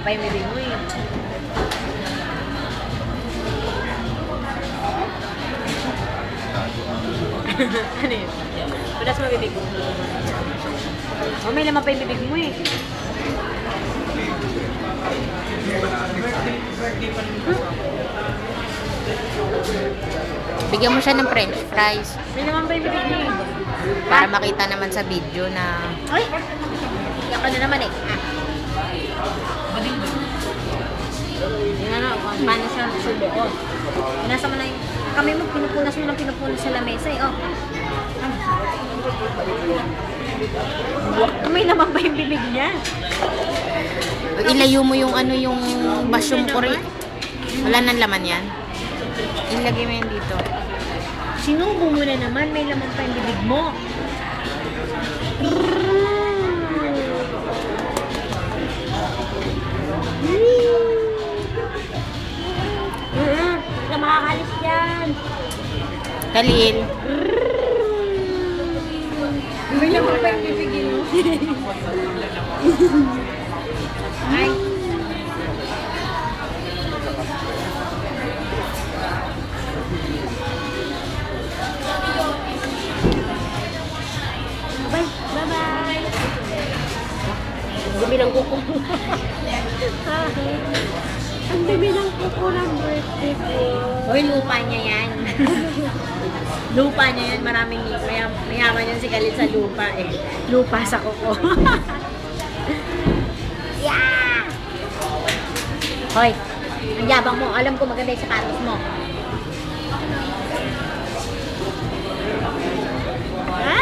pa yung bibig mo eh. Ano yun? Punas mo bibig mo. Oh, may laman pa yung bibig mo eh. Bigyan mo siya ng french fries. May laman pa yung bibig mo eh. Para makita naman sa video na... Ay! Iyak ka na naman eh. Yung ano, kung paano siya subuot. Pinasa mo na yung... Kami mo, pinupunas mo ng pinupunas sa lamesa eh. Oh. May laman pa yung bibig niya. Ilayo mo yung ano, yung basyong kore. Wala nang laman yan. Ilagay mo yan dito. Sinubo mo na naman, may laman pa yung bibig mo. Hindi ka makakalis yan. Khalil. May laman pa yung bibig mo. Ay. Bye-bye. Dumi ng kuko. Ang dumi ng kuko ng birthday ko. Hoy, lupa niya yan. Lupa niya yan. Maraming mayaman yan si Khalil sa lupa eh. Lupa sa kuko. Yeah! Hoy, ang yabang mo. Alam ko maganda yung sapatos mo. Ha?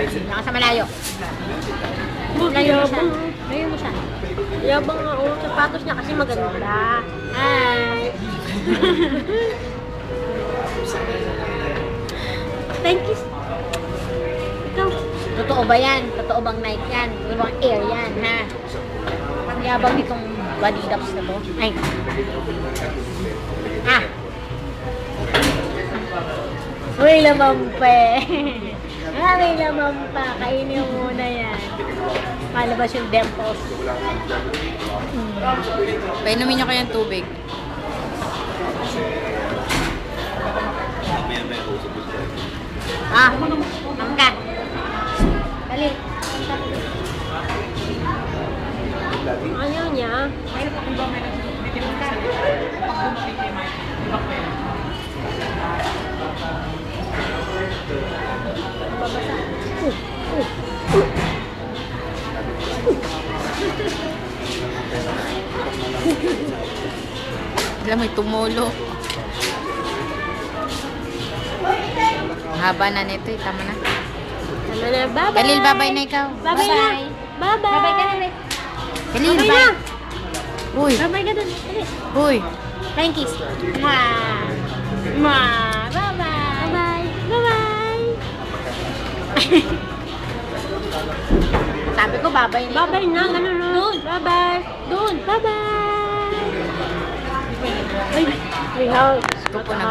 Naka sa malayo. Layo mo siya. Layo mo siya. Yabang nga o. Sapatos niya kasi maganda. Hi! Thank you. Ikaw. Totoo ba yan? Totoo bang night yan? Totoo bang air yan, ha? Yabang itong body drops na to. Ay. Ah. Uy, lamang pa eh. Ah, may lamang pa. Kainin mo muna yan. Malabas yung dimples. Painumin niyo kayang tubig. Ah, angkat. Dali. Ayaw niya. Alam mo, tumulo. Haba na nito eh. Tama na. Tama na. Bye-bye. Khalil, bye-bye na ikaw. Bye-bye na. Bye-bye. Bye-bye ka na, Rick. Khalil, Bye-bye bye. na. Uy. Bye-bye ka dun. Dali. Uy. Flying kiss. Mwah. Mwah. Bye-bye. Bye-bye. Bye-bye. Sabi ko, bye-bye na. Bye-bye na. Ganun, no? Doon. Bye-bye. Doon. Bye-bye. Ay, may house. Gusto ko na